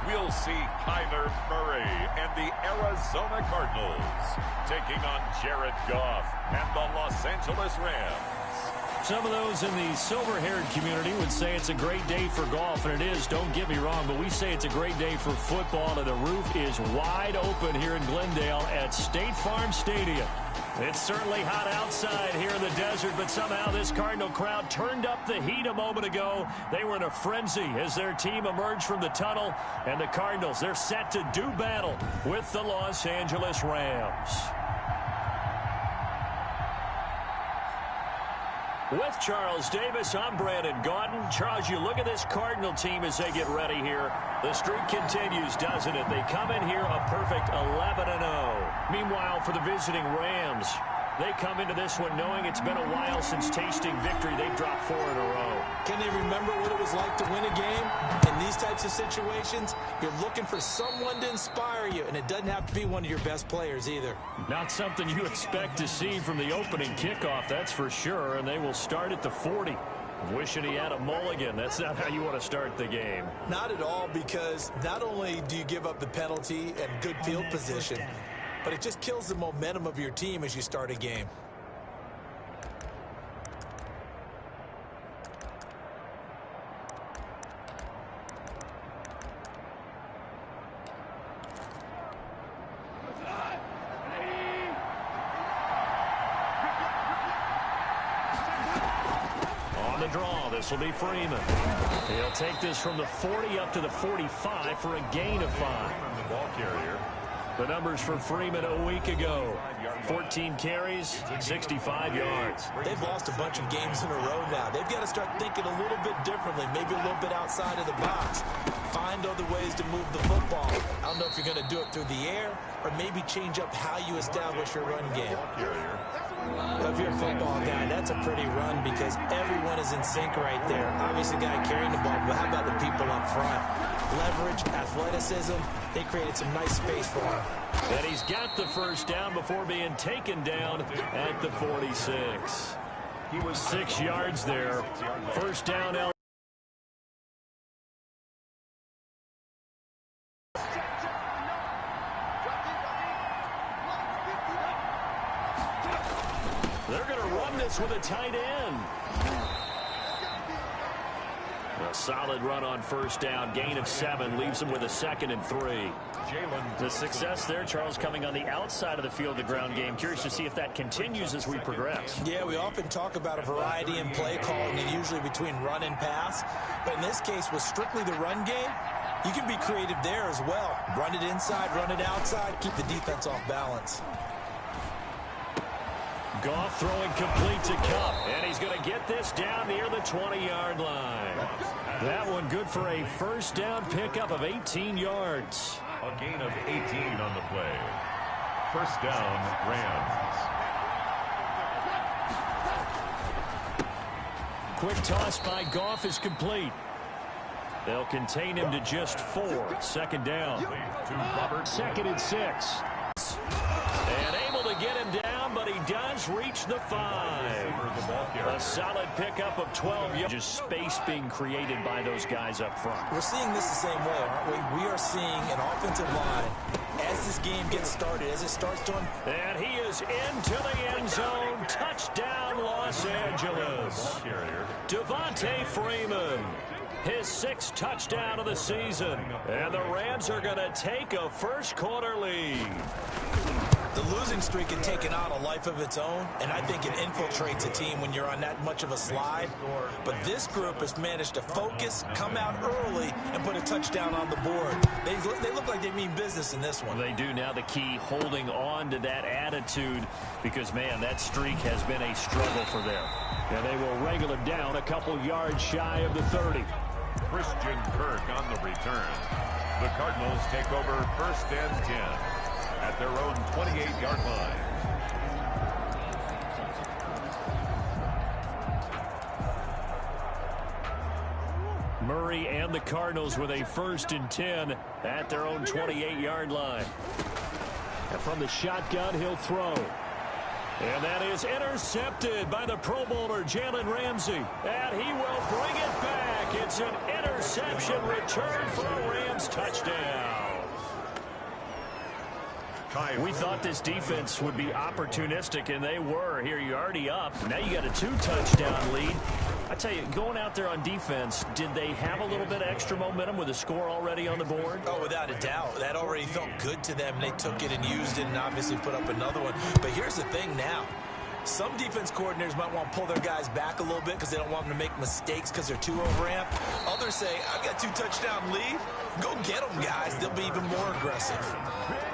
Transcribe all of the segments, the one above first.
we'll see Kyler Murray and the Arizona Cardinals taking on Jared Goff and the Los Angeles Rams. Some of those in the silver-haired community would say it's a great day for golf, and it is, don't get me wrong, but we say it's a great day for football, and the roof is wide open here in Glendale at State Farm Stadium. It's certainly hot outside here in the desert, but somehow this Cardinal crowd turned up the heat a moment ago. They were in a frenzy as their team emerged from the tunnel, and the Cardinals, they're set to do battle with the Los Angeles Rams. With Charles Davis, I'm Brandon Gaudin. Charles, you look at this Cardinal team as they get ready here. The streak continues, doesn't it? They come in here a perfect 11-0. Meanwhile, for the visiting Rams, they come into this one knowing it's been a while since tasting victory. They've dropped 4 in a row. Can they remember what it was like to win a game? In these types of situations, you're looking for someone to inspire you, and it doesn't have to be one of your best players either. Not something you expect to see from the opening kickoff, that's for sure, and they will start at the 40. Wishing he had a mulligan. That's not how you want to start the game. Not at all, because not only do you give up the penalty and good field position, but it just kills the momentum of your team as you start a game. On the draw, this will be Freeman. He'll take this from the 40 up to the 45 for a gain of 5. The ball carrier. The numbers for Freeman a week ago. 14 carries, 65 yards. They've lost a bunch of games in a row now. They've got to start thinking a little bit differently, maybe a little bit outside of the box. Find other ways to move the football. I don't know if you're going to do it through the air or maybe change up how you establish your run game. If you're a football guy, that's a pretty run because everyone is in sync right there. Obviously, the guy carrying the ball, but how about the people up front? Leverage, athleticism, they created some nice space for him. And he's got the first down before being taken down at the 46. He was 6 yards there. First down, they're going to run this with a tight end. A solid run on first down. Gain of 7 leaves him with a 2nd and 3. The success there, Charles, coming on the outside of the field, the ground game. Curious to see if that continues as we progress. Yeah, we often talk about a variety in play calling and usually between run and pass. But in this case, with strictly the run game, you can be creative there as well. Run it inside, run it outside, keep the defense off balance. Goff throwing complete to Kupp, and he's going to get this down near the 20-yard line. That one good for a first down pickup of 18 yards. A gain of 18 on the play. First down, Rams. Quick toss by Goff is complete. They'll contain him to just 4. 2nd down. 2nd and 6. And able to get him down, but he does reach the 5. A solid pickup of 12 yards. Just space being created by those guys up front. We're seeing this the same way, aren't we? We are seeing an offensive line as this game gets started, as it starts to... And he is into the end zone. Touchdown, Los Angeles. Devontae Freeman. His 6th touchdown of the season. And the Rams are going to take a first-quarter lead. The losing streak had taken on a life of its own, and I think it infiltrates a team when you're on that much of a slide. But this group has managed to focus, come out early, and put a touchdown on the board. They look like they mean business in this one. They do. Now the key, holding on to that attitude, because, man, that streak has been a struggle for them. And they will wrangle it down a couple yards shy of the 30. Christian Kirk on the return. The Cardinals take over 1st and 10 at their own 28-yard line. Murray and the Cardinals with a 1st and 10 at their own 28-yard line. And from the shotgun, he'll throw. And that is intercepted by the Pro Bowler, Jalen Ramsey. And he will bring it back. It's an interception return for a Rams touchdown. We thought this defense would be opportunistic, and they were. Here, you're already up. Now you got a 2-touchdown lead. I tell you, going out there on defense, did they have a little bit of extra momentum with a score already on the board? Oh, without a doubt. That already felt good to them. They took it and used it and obviously put up another one. But here's the thing now. Some defense coordinators might want to pull their guys back a little bit because they don't want them to make mistakes because they're too overamped. Others say, I've got 2-touchdown lead. Go get them, guys. They'll be even more aggressive.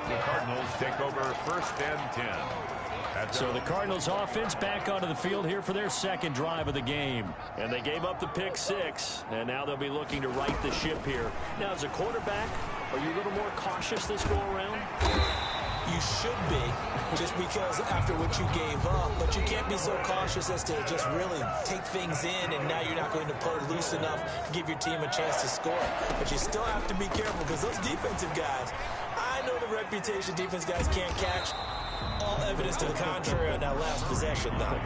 The Cardinals take over 1st and 10. So the Cardinals offense back onto the field here for their second drive of the game. And they gave up the pick 6, and now they'll be looking to right the ship here. Now, as a quarterback, are you a little more cautious this go-around? You should be, just because after what you gave up, but you can't be so cautious as to just really take things in, and now you're not going to play loose enough to give your team a chance to score. But you still have to be careful because those defensive guys, I know the reputation defense guys can't catch. All evidence to the contrary on that last possession, though.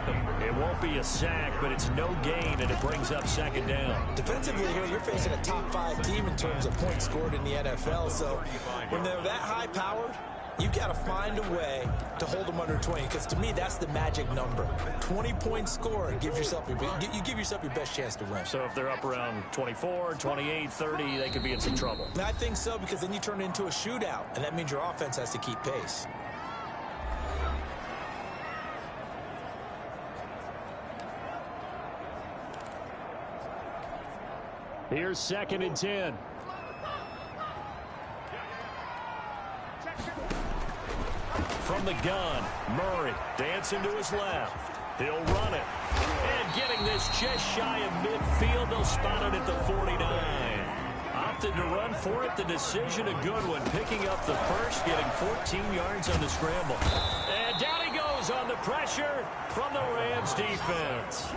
It won't be a sack, but it's no gain, and it brings up 2nd down. Defensively here, you're facing a top-5 team in terms of points scored in the NFL, so when they're that high-powered, you've got to find a way to hold them under 20, because to me, that's the magic number. 20 points scored gives yourself you give yourself your best chance to win. So if they're up around 24, 28, 30, they could be in some trouble. I think so, because then you turn it into a shootout, and that means your offense has to keep pace. Here's 2nd and 10. From the gun, Murray dancing to his left. He'll run it. And getting this just shy of midfield, they'll spot it at the 49. Opted to run for it. The decision a good one. Picking up the first, getting 14 yards on the scramble. And down he goes on the pressure from the Rams defense.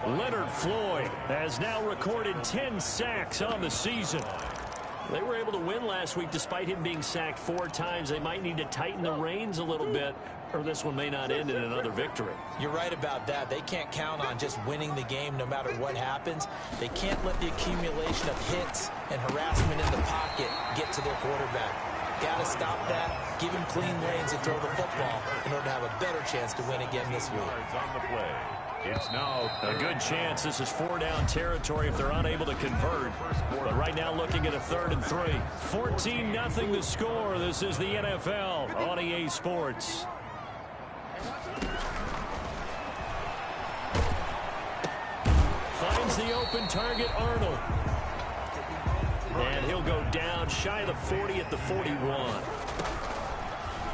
Leonard Floyd has now recorded 10 sacks on the season. They were able to win last week despite him being sacked 4 times. They might need to tighten the reins a little bit, or this one may not end in another victory. You're right about that. They can't count on just winning the game no matter what happens. They can't let the accumulation of hits and harassment in the pocket get to their quarterback. Got to stop that, give him clean lanes and throw the football in order to have a better chance to win again this week. On the play. It's now a good chance this is 4-down territory if they're unable to convert. But right now looking at a 3rd and 3. 14-0 the score. This is the NFL on EA Sports. Finds the open target, Arnold. And he'll go down shy of the 40 at the 41.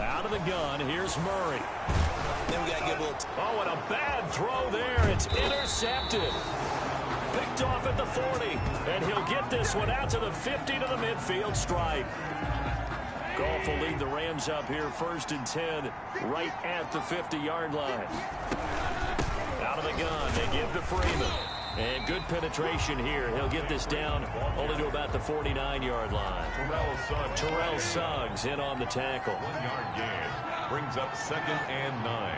Out of the gun, here's Murray. Then we got to give a little... Oh, and a bad throw there. It's intercepted. Picked off at the 40. And he'll get this one out to the 50 to the midfield stripe. Goff will lead the Rams up here 1st and 10 right at the 50-yard line. Out of the gun, they give to Freeman. And good penetration here. He'll get this down only to about the 49-yard line. Terrell Suggs in on the tackle. 1-yard gain. Brings up 2nd and 9.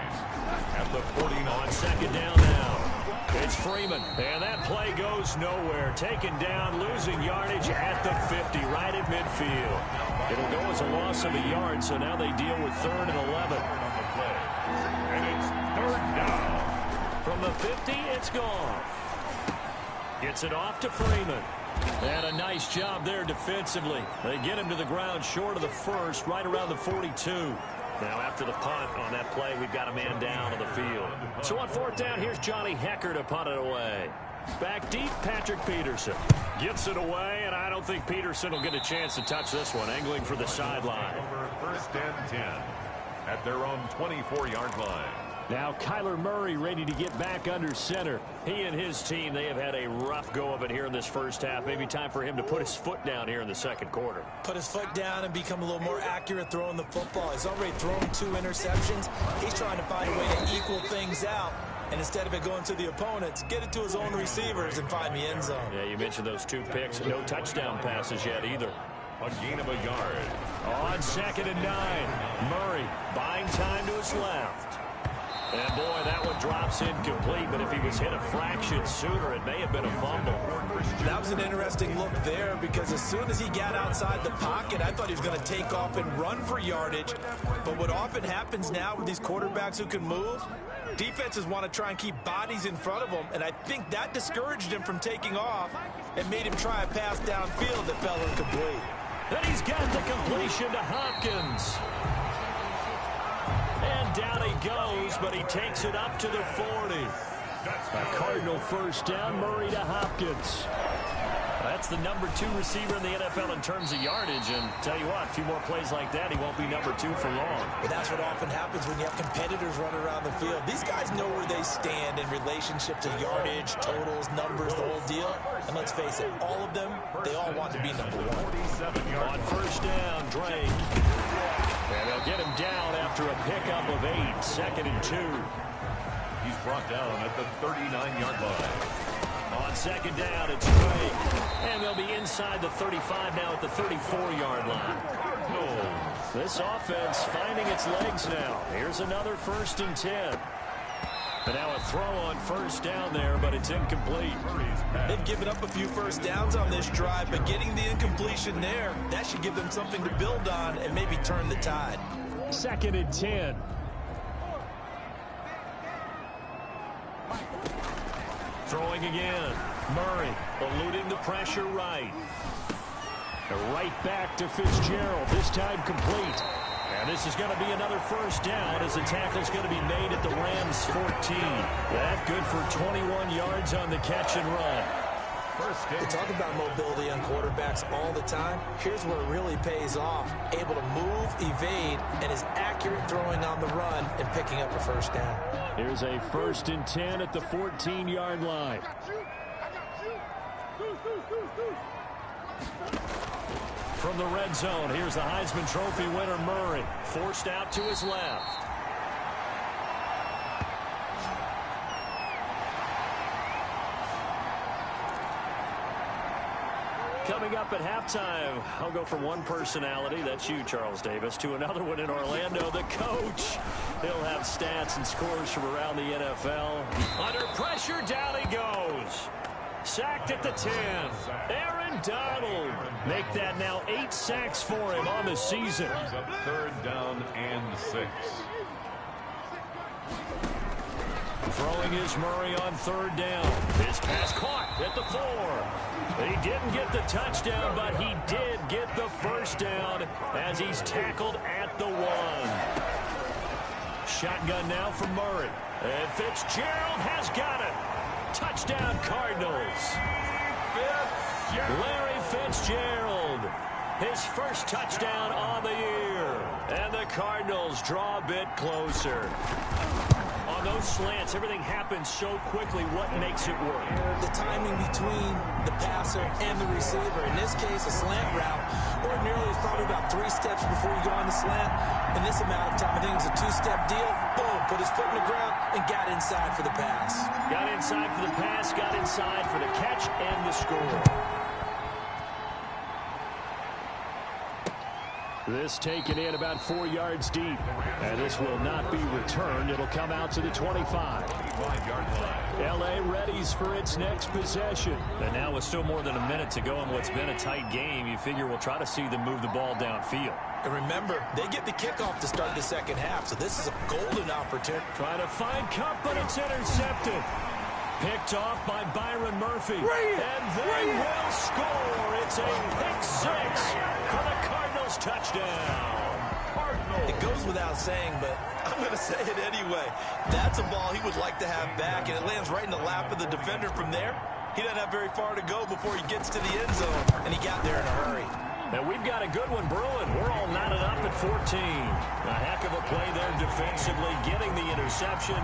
At the 49. On 2nd down now. It's Freeman. And that play goes nowhere. Taken down, losing yardage at the 50, right at midfield. It'll go as a loss of a yard, so now they deal with 3rd and 11. And it's 3rd down. From the 50, it's Goff. Gets it off to Freeman. And a nice job there defensively. They get him to the ground short of the 1st, right around the 42. Now after the punt on that play, we've got a man down on the field. So on 4th down, here's Johnny Hecker to punt it away. Back deep, Patrick Peterson. Gets it away, and I don't think Peterson will get a chance to touch this one. Angling for the sideline. Over 1st and 10 at their own 24-yard line. Now Kyler Murray ready to get back under center. He and his team, they have had a rough go of it here in this first half. Maybe time for him to put his foot down here in the 2nd quarter. Put his foot down and become a little more accurate throwing the football. He's already thrown 2 interceptions. He's trying to find a way to equal things out. And instead of it going to the opponents, get it to his own receivers and find the end zone. Yeah, you mentioned those 2 picks. No touchdown passes yet either. A gain of a yard. On 2nd and 9. Murray buying time to his left. And boy, that one drops incomplete, but if he was hit a fraction sooner, it may have been a fumble. That was an interesting look there because as soon as he got outside the pocket, I thought he was going to take off and run for yardage. But what often happens now with these quarterbacks who can move, defenses want to try and keep bodies in front of them, and I think that discouraged him from taking off and made him try a pass downfield that fell incomplete. And he's got the completion to Hopkins. And down he goes, but he takes it up to the 40. A Cardinal first down, Murray to Hopkins. That's the number 2 receiver in the NFL in terms of yardage, and tell you what, a few more plays like that, he won't be number 2 for long. But that's what often happens when you have competitors running around the field. These guys know where they stand in relationship to yardage, totals, numbers, the whole deal. And let's face it, all of them, they all want to be number 1. On first down, Drake. And they'll get him down after a pickup of 8, 2nd and 2. He's brought down at the 39-yard line. On second down, it's Drake. And they'll be inside the 35 now at the 34-yard line. This offense finding its legs now. Here's another 1st and 10. And now a throw on first down there, but it's incomplete. They've given up a few first downs on this drive, but getting the incompletion there, that should give them something to build on and maybe turn the tide. 2nd and 10. Throwing again. Murray eluding the pressure right. Right back to Fitzgerald. This time complete. And this is going to be another first down as the tackle's going to be made at the Rams 14. That good for 21 yards on the catch and run. They talk about mobility on quarterbacks all the time. Here's where it really pays off. Able to move, evade, and is accurate throwing on the run and picking up a first down. Here's a 1st and 10 at the 14-yard line. From the red zone, here's the Heisman Trophy winner, Murray. Forced out to his left. Coming up at halftime, I'll go from one personality, that's you, Charles Davis, to another one in Orlando, the coach. He'll have stats and scores from around the NFL. Under pressure, down he goes. Sacked at the 10. Aaron Donald. Make that now 8 sacks for him on the season. 3rd down and 6. Throwing is Murray on 3rd down. His pass caught at the 4. He didn't get the touchdown, but he did get the first down as he's tackled at the 1. Shotgun now from Murray. And Fitzgerald has got it. Touchdown, Cardinals. Larry Fitzgerald. His first touchdown on the year. And the Cardinals draw a bit closer. On those slants, everything happens so quickly. What makes it work? The timing between the passer and the receiver. In this case, a slant route. Ordinarily, it's probably about 3 steps before you go on the slant. In this amount of time, I think it was a 2-step deal. Boom, put his foot in the ground and got inside for the pass. Got inside for the pass, got inside for the catch and the score. This taken in about 4 yards deep. And this will not be returned. It'll come out to the 25. L.A. readies for its next possession. And now with still more than a minute to go in what's been a tight game, you figure we'll try to see them move the ball downfield. And remember, they get the kickoff to start the second half, so this is a golden opportunity. Trying to find Cup, but it's intercepted. Picked off by Byron Murphy. And they will score. It's a pick 6 for the Cardinals touchdown. It goes without saying, but I'm going to say it anyway. That's a ball he would like to have back, and it lands right in the lap of the defender from there. He doesn't have very far to go before he gets to the end zone, and he got there in a hurry. And we've got a good one brewing. We're all knotted up at 14. A heck of a play there defensively, getting the interception,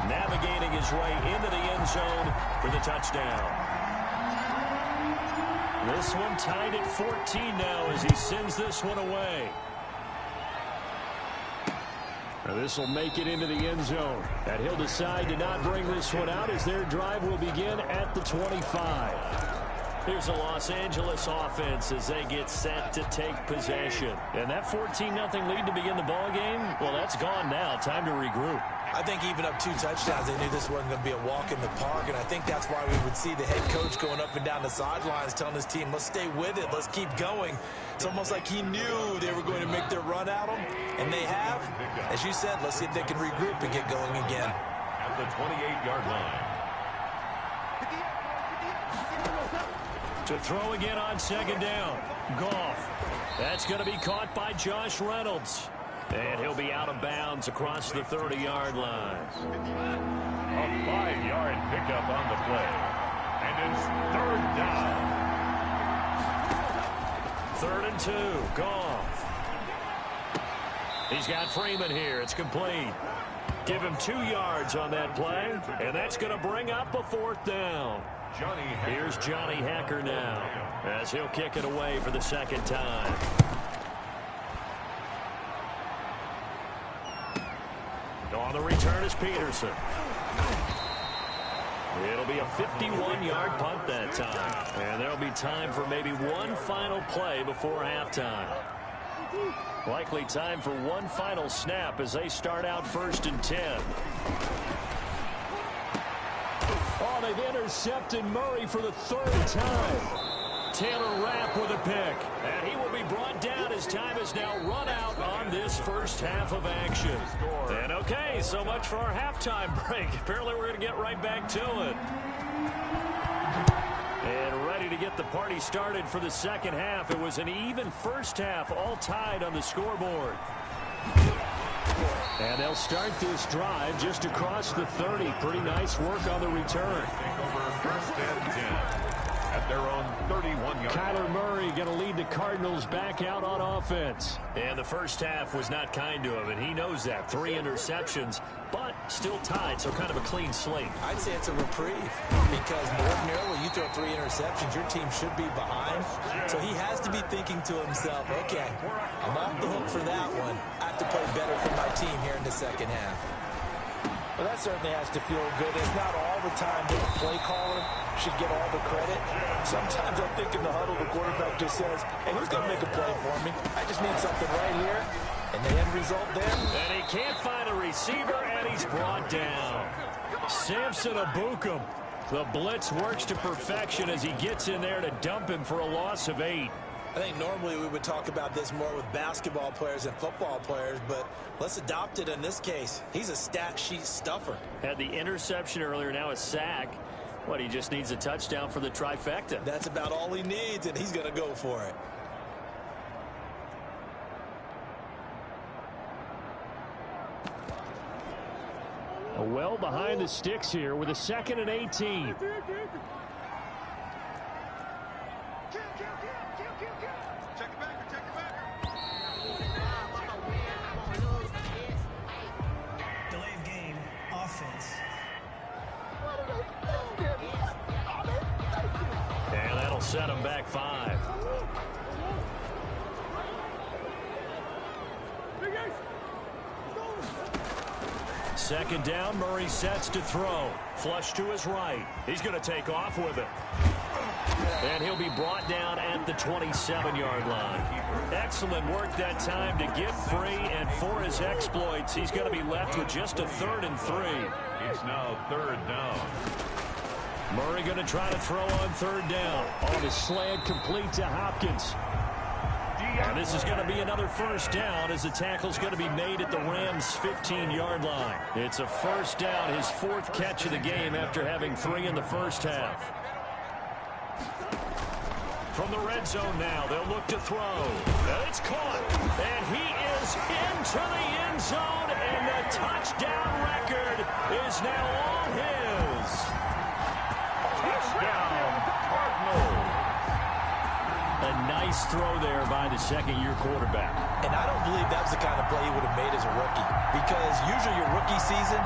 navigating his way into the end zone for the touchdown. This one tied at 14 now as he sends this one away. Now this will make it into the end zone. And he'll decide to not bring this one out as their drive will begin at the 25. Here's a Los Angeles offense as they get set to take possession. And that 14-0 lead to begin the ball game, well, that's gone now. Time to regroup. I think even up 2 touchdowns, they knew this wasn't going to be a walk in the park, and I think that's why we would see the head coach going up and down the sidelines telling his team, let's stay with it, let's keep going. It's almost like he knew they were going to make their run at him, and they have. As you said, let's see if they can regroup and get going again. At the 28-yard line. To throw again on second down. Goff. That's going to be caught by Josh Reynolds. And he'll be out of bounds across the 30-yard line. A 5-yard pickup on the play. And it's 3rd down. 3rd and 2. Goff. He's got Freeman here. It's complete. Give him 2 yards on that play. And that's going to bring up a 4th down. Here's Johnny Hekker now as he'll kick it away for the 2nd time. On the return is Peterson. It'll be a 51-yard punt that time. And there'll be time for maybe one final play before halftime. Likely time for one final snap as they start out 1st and 10. Oh, they've intercepted Murray for the 3rd time. Taylor Rapp with a pick. And he will be brought down as time is now run out on this first half of action. And okay, so much for our halftime break. Apparently we're going to get right back to it. And ready to get the party started for the 2nd half. It was an even first half, all tied on the scoreboard. And they'll start this drive just across the 30. Pretty nice work on the return. Take over 1st and 10 at their own 31-yard. Kyler Murray going to lead the Cardinals back out on offense. And the first half was not kind to him, and he knows that. 3 interceptions, but still tied, so kind of a clean slate. I'd say it's a reprieve because ordinarily you throw 3 interceptions, your team should be behind. So he has to be thinking to himself, okay, I'm off the hook for that one. I have to play better for my team here in the 2nd half. Well, that certainly has to feel good. It's not all the time that the play caller should get all the credit. Sometimes I think in the huddle, the quarterback just says, hey, who's going to make a play for me? I just need something right here. And the end result there. And he can't find a receiver, and he's brought down. Samson Abukum. The blitz works to perfection as he gets in there to dump him for a loss of 8. I think normally we would talk about this more with basketball players and football players, but let's adopt it in this case. He's a stat sheet stuffer. Had the interception earlier, now a sack. What, he just needs a touchdown for the trifecta. That's about all he needs, and he's going to go for it. Well behind the sticks here with a 2nd and 18. Delayed game, offense. And that'll set him back 5. Second down, Murray sets to throw. Flush to his right. He's going to take off with it. And he'll be brought down at the 27-yard line. Excellent work that time to get free, and for his exploits, he's going to be left with just a 3rd and 3. It's now 3rd down. Murray going to try to throw on 3rd down. On his slant complete to Hopkins. And this is going to be another first down as the tackle's going to be made at the Rams' 15-yard line. It's a first down, his 4th catch of the game after having 3 in the first half. From the red zone now, they'll look to throw. And it's caught. And he is into the end zone, and the touchdown record is now all his. Touchdown, Cardinals. A nice throw there by the 2nd-year quarterback. And I don't believe that was the kind of play he would have made as a rookie, because usually your rookie season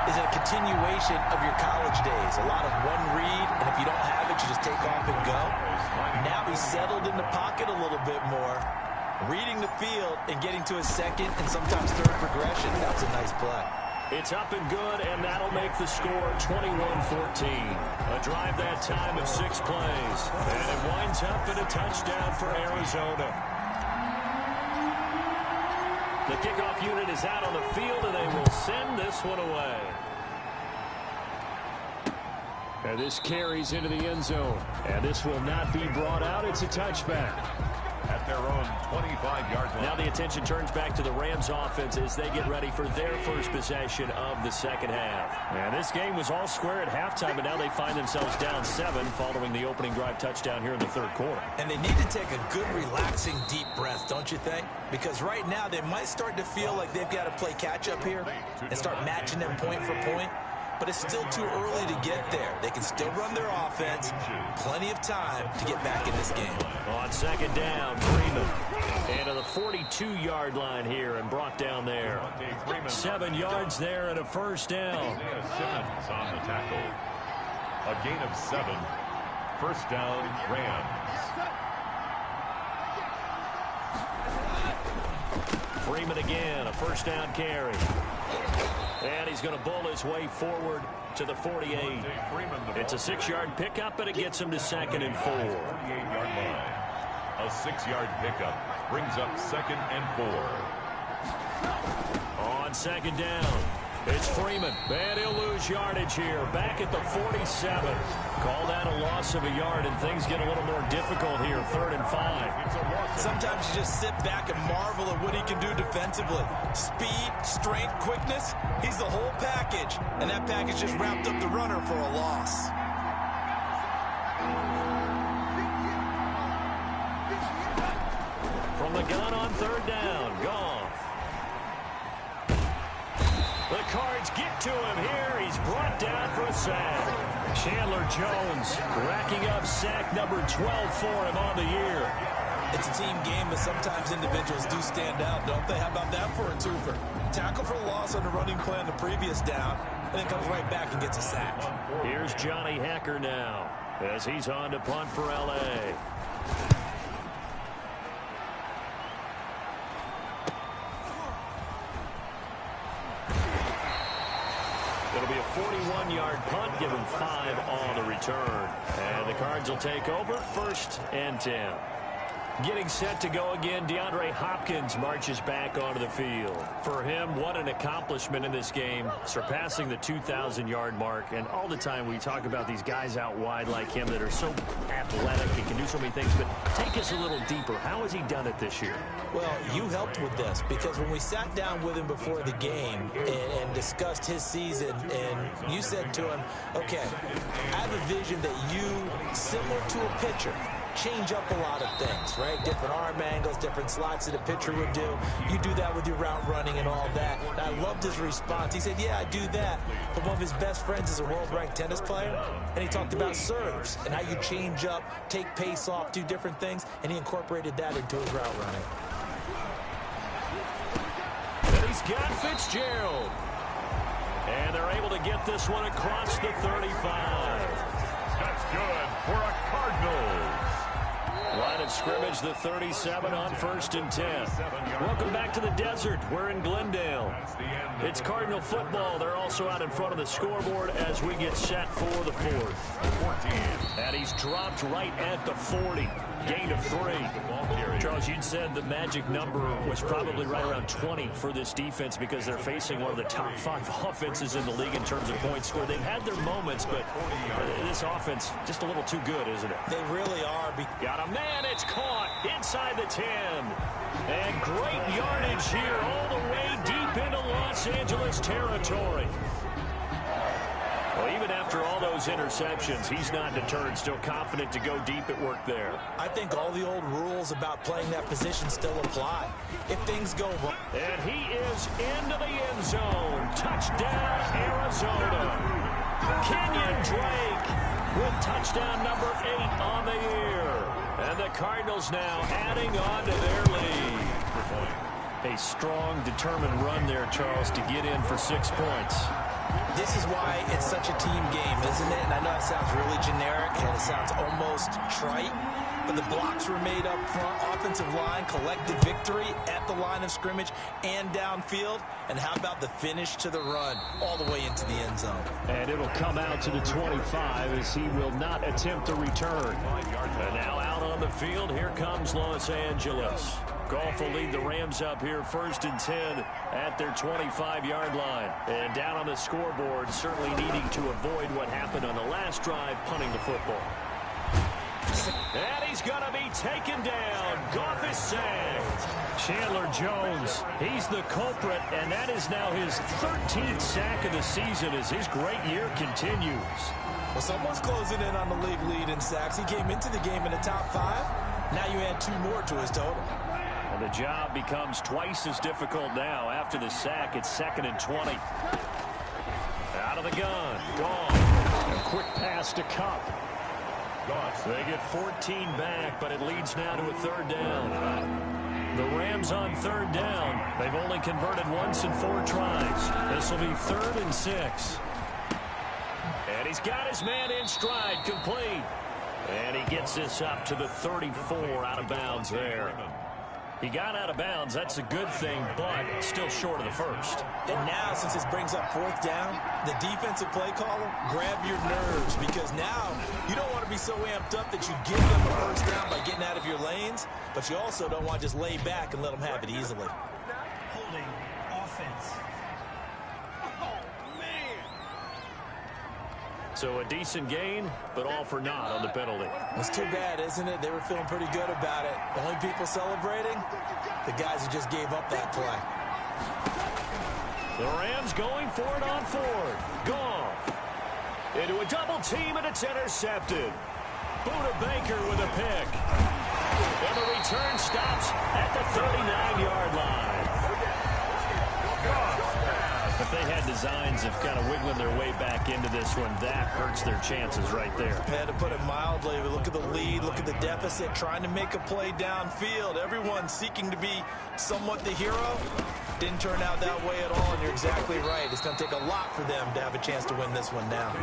is a continuation of your college days. A lot of one read, and if you don't have it, you just take off and go. Now he's settled in the pocket a little bit more, reading the field and getting to his 2nd and sometimes 3rd progression. That's a nice play. It's up and good, and that'll make the score 21-14. A drive that time of 6 plays. And it winds up in a touchdown for Arizona. The kickoff unit is out on the field, and they will send this one away. And this carries into the end zone. And this will not be brought out. It's a touchback. At their own 25-yard line. Now the attention turns back to the Rams offense as they get ready for their first possession of the second half. And this game was all square at halftime, but now they find themselves down 7 following the opening drive touchdown here in the third quarter. And they need to take a good, relaxing, deep breath, don't you think? Because right now they might start to feel like they've got to play catch-up here and start matching them point for point. But it's still too early to get there. They can still run their offense. Plenty of time to get back in this game. On second down, Freeman. And to the 42-yard line here and brought down there. 7 yards there and a first down. Simmons on the tackle. A gain of 7. First down, Rams. Freeman again, a first down carry. And he's going to bull his way forward to the 48. It's a 6-yard pickup, but it gets him to 2nd and 4. 48-yard line. A 6-yard pickup brings up 2nd and 4. On second down, it's Freeman. And he'll lose yardage here. Back at the 47. Call that a loss of a yard, and things get a little more difficult here. 3rd and 5. Sometimes you just sit back and marvel at what he can do defensively. Speed, strength, quickness. He's the whole package. And that package just wrapped up the runner for a loss. From the gun on 3rd down, Goff. The Cards get to him here. He's brought down for a sack. Chandler Jones racking up sack number 12 for him on the year. It's a team game, but sometimes individuals do stand out, don't they? How about that for a twofer? Tackle for loss on the running play on the previous down, and then comes right back and gets a sack. Here's Johnny Hacker now as he's on to punt for L.A. It'll be a 41-yard punt, give him 5 on the return. And the Cards will take over, 1st and 10. Getting set to go again, DeAndre Hopkins marches back onto the field. For him, what an accomplishment in this game, surpassing the 2,000-yard mark. And all the time we talk about these guys out wide like him that are so athletic and can do so many things. But take us a little deeper. How has he done it this year? Well, you helped with this because when we sat down with him before the game and discussed his season, and you said to him, okay, I have a vision that you, similar to a pitcher, change up a lot of things, right? Different arm angles, different slots that a pitcher would do. You do that with your route running and all that. And I loved his response. He said, yeah, I do that. But one of his best friends is a world-ranked tennis player, and he talked about serves and how you change up, take pace off, do different things, and he incorporated that into his route running. And he's got Fitzgerald. And they're able to get this one across the 35. That's good for a Cardinals. Line of scrimmage, the 37 on 1st and 10. Welcome back to the desert. We're in Glendale. It's Cardinal football. They're also out in front of the scoreboard as we get set for the 4th. And he's dropped right at the 40. Gain of 3. Charles, you'd said the magic number was probably right around 20 for this defense because they're facing one of the top 5 offenses in the league in terms of points scored. They've had their moments, but this offense just a little too good, isn't it? They really are. Got a man, it's caught inside the 10. And great yardage here all the way deep into Los Angeles territory. Well, even after all those interceptions, he's not deterred, still confident to go deep at work there. I think all the old rules about playing that position still apply. If things go wrong. And he is into the end zone. Touchdown, Arizona. Kenyon Drake with touchdown number 8 on the year. And the Cardinals now adding on to their lead. A strong, determined run there, Charles, to get in for 6 points. This is why it's such a team game, isn't it? And I know it sounds really generic and it sounds almost trite, but the blocks were made up front, offensive line, collected victory at the line of scrimmage and downfield. And how about the finish to the run all the way into the end zone? And it'll come out to the 25 as he will not attempt to return. And now out on the field, here comes Los Angeles. Goff will lead the Rams up here 1st and 10 at their 25-yard line. And down on the scoreboard, certainly needing to avoid what happened on the last drive, punting the football. And he's going to be taken down. Goff is sacked. Chandler Jones, he's the culprit, and that is now his 13th sack of the season as his great year continues. Well, someone's closing in on the league lead in sacks. He came into the game in the top 5. Now you add 2 more to his total. And the job becomes twice as difficult now. After the sack, it's 2nd and 20. Out of the gun. Gone. A quick pass to Cup. They get 14 back, but it leads now to a 3rd down. The Rams on 3rd down. They've only converted once in 4 tries. This will be 3rd and 6. And he's got his man in stride, complete. And he gets this up to the 34, out of bounds there. He got out of bounds. That's a good thing, but still short of the 1st. And now, since this brings up 4th down, the defensive play caller, grab your nerves, because now you don't want to be so amped up that you give them a 1st down by getting out of your lanes, but you also don't want to just lay back and let them have it easily. Holding offense. So a decent gain, but all for naught on the penalty. It's too bad, isn't it? They were feeling pretty good about it. The only people celebrating, the guys who just gave up that play. The Rams going for it on 4th. Goff into a double team, and it's intercepted. Buda Baker with a pick. And the return stops at the 39-yard line. If they had designs of kind of wiggling their way back into this one, that hurts their chances right there. Had to put it mildly. Look at the lead, look at the deficit, trying to make a play downfield. Everyone seeking to be somewhat the hero. Didn't turn out that way at all, and you're exactly right. It's going to take a lot for them to have a chance to win this one now.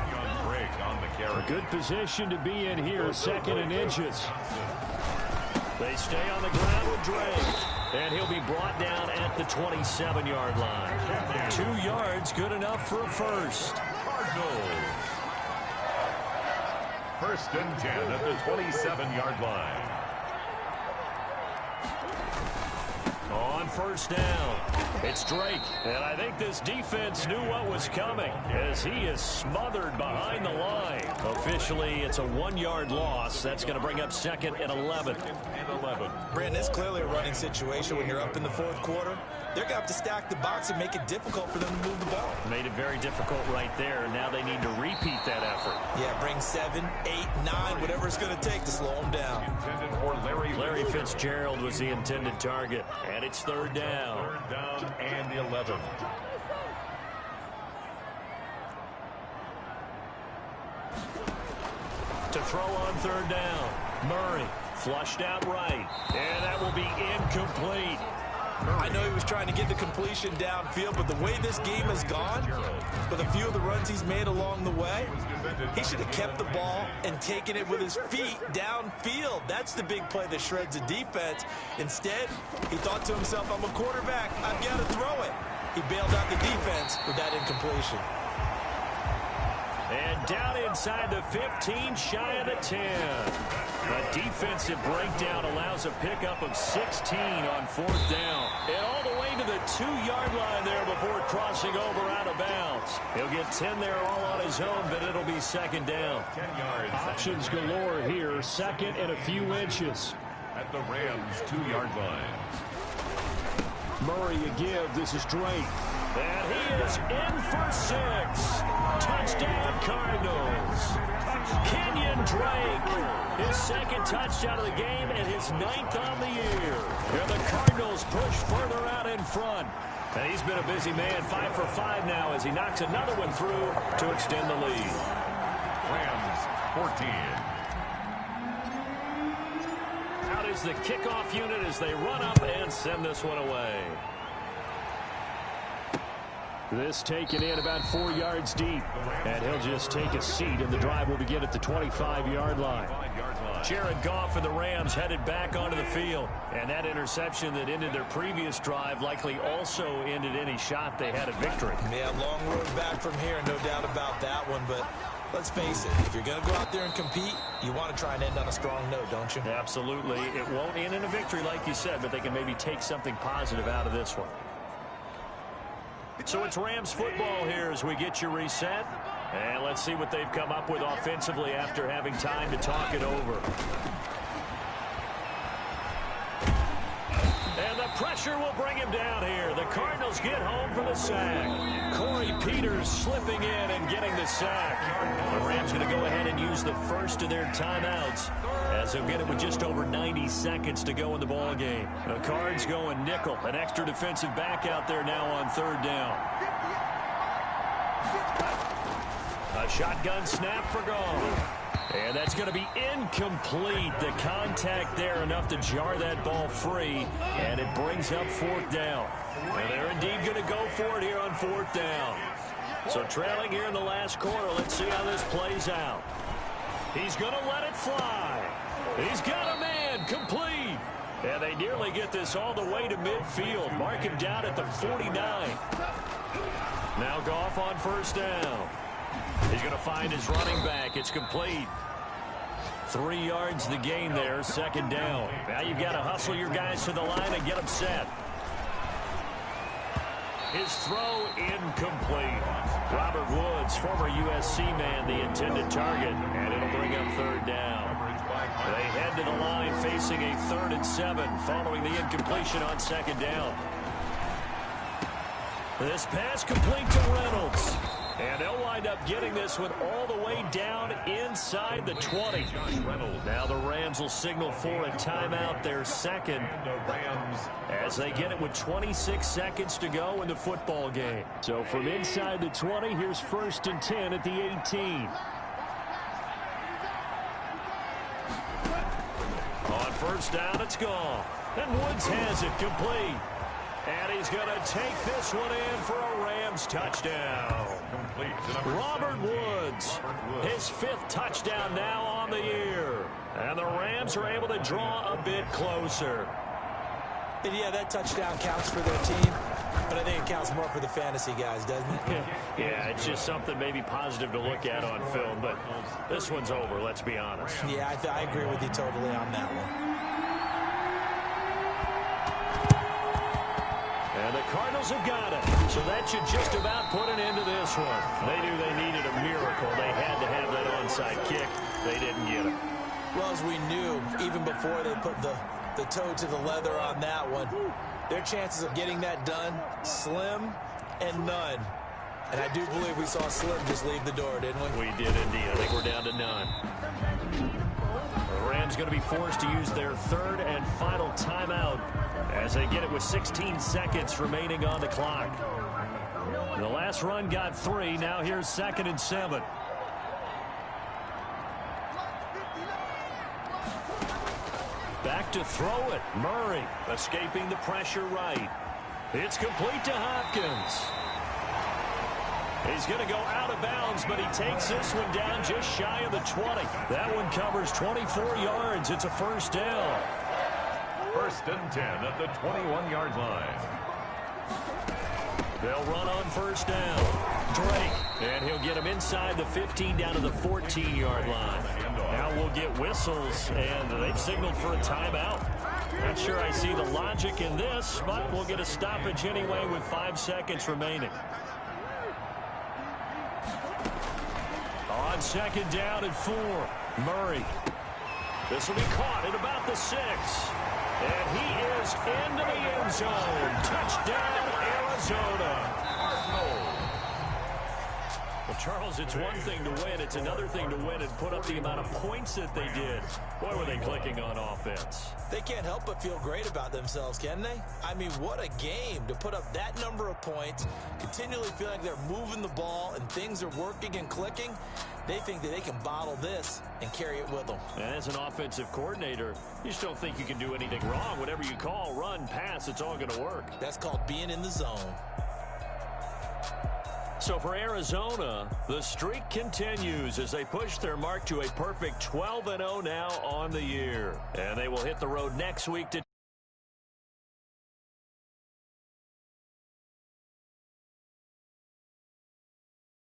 A good position to be in here, 2nd and inches. They stay on the ground with Drake. And he'll be brought down at the 27-yard line. 2 yards, good enough for a 1st. Cardinals. 1st and 10 at the 27-yard line. On 1st down, it's Drake. And I think this defense knew what was coming as he is smothered behind the line. Officially, it's a 1-yard loss. That's going to bring up 2nd and 11. Brandon, it's clearly a running situation when you're up in the 4th quarter. They're going to have to stack the box and make it difficult for them to move the ball. Made it very difficult right there. Now they need to repeat that effort. Yeah, bring 7, 8, 9, whatever it's going to take to slow them down. Larry Fitzgerald was the intended target. And it's 3rd down. 3rd down and 11. To throw on 3rd down. Murray flushed out right. And that will be incomplete. I know he was trying to get the completion downfield, but the way this game has gone, with a few of the runs he's made along the way, he should have kept the ball and taken it with his feet downfield. That's the big play that shreds the defense. Instead, he thought to himself, I'm a quarterback, I've got to throw it. He bailed out the defense with that incompletion. And down inside the 15, shy of the 10. A defensive breakdown allows a pickup of 16 on 4th down. And all the way to the 2-yard line there before crossing over out of bounds. He'll get 10 there all on his own, but it'll be 2nd down. 10 yards. Options galore here, 2nd and a few inches. At the Rams' 2-yard line. Murray a give. This is Drake. And he is in for 6. Touchdown, Cardinals. Kenyon Drake, his 2nd touchdown of the game and his 9th on the year. And the Cardinals push further out in front. And he's been a busy man, 5 for 5 now as he knocks another one through to extend the lead. Rams 14. Out is the kickoff unit as they run up and send this one away. This taken in about 4 yards deep. And he'll just take a seat, and the drive will begin at the 25-yard line. Jared Goff and the Rams headed back onto the field. And that interception that ended their previous drive likely also ended any shot they had at victory. Yeah, long road back from here, no doubt about that one. But Let's face it, if you're going to go out there and compete, you want to try and end on a strong note, don't you? Absolutely. It won't end in a victory like you said, but they can maybe take something positive out of this one. So it's Rams football here as we get you reset. And let's see what they've come up with offensively after having time to talk it over. And the pressure will bring him down here. The Cardinals get home for the sack. Corey Peters slipping in and getting the sack. The Rams going to go ahead and use the first of their timeouts as they'll get it with just over 90 seconds to go in the ball game. The Cards going nickel. An extra defensive back out there now on third down. A shotgun snap for Goff. And that's going to be incomplete. The contact there enough to jar that ball free. And it brings up fourth down. And they're indeed going to go for it here on fourth down. So trailing here in the last quarter. Let's see how this plays out. He's going to let it fly. He's got a man complete. And they nearly get this all the way to midfield. Mark him down at the 49. Now Goff on first down. He's going to find his running back. It's complete. 3 yards the gain there, second down. Now you've got to hustle your guys to the line and get them set. His throw incomplete. Robert Woods, former USC man, the intended target, and it'll bring up third down. They head to the line facing a 3rd and 7 following the incompletion on second down. This pass complete to Reynolds. And they'll wind up getting this one all the way down inside the 20. Now the Rams will signal for a timeout, their second, as they get it with 26 seconds to go in the football game. So from inside the 20, here's 1st and 10 at the 18. On first down, it's gone. And Woods has it complete. And he's going to take this one in for a Rams touchdown. Robert Woods, his 5th touchdown now on the year. And the Rams are able to draw a bit closer. And yeah, that touchdown counts for their team, but I think it counts more for the fantasy guys, doesn't it? Yeah, it's just something maybe positive to look at on film, but this one's over, let's be honest. Yeah, I agree with you totally on that one. And the Cardinals have got it. So that should just about put an end to this one. They knew they needed a miracle. They had to have that onside kick. They didn't get it. Well, as we knew, even before they put the toe to the leather on that one, their chances of getting that done, slim and none. And I do believe we saw Slim just leave the door, didn't we? We did indeed. I think we're down to none. The Rams going to be forced to use their 3rd and final timeout as they get it with 16 seconds remaining on the clock. The last run got 3. Now here's 2nd and 7. Back to throw it. Murray escaping the pressure right. It's complete to Hopkins. He's going to go out of bounds, but he takes this one down just shy of the 20. That one covers 24 yards. It's a first down. 1st and 10 at the 21-yard line. They'll run on first down. Drake, and he'll get him inside the 15 down to the 14-yard line. Now we'll get whistles, and they've signaled for a timeout. Not sure I see the logic in this, but we'll get a stoppage anyway with 5 seconds remaining. On second down and 4, Murray. This will be caught at about the 6. And he is into the end zone. Touchdown, Arizona. Well, Charles, it's one thing to win. It's another thing to win and put up the amount of points that they did. Boy, were they clicking on offense. They can't help but feel great about themselves, can they? I mean, what a game to put up that number of points, continually feeling like they're moving the ball and things are working and clicking. They think that they can bottle this and carry it with them. And as an offensive coordinator, you just don't think you can do anything wrong. Whatever you call, run, pass, it's all going to work. That's called being in the zone. So for Arizona, the streak continues as they push their mark to a perfect 12-0 now on the year. And they will hit the road next week to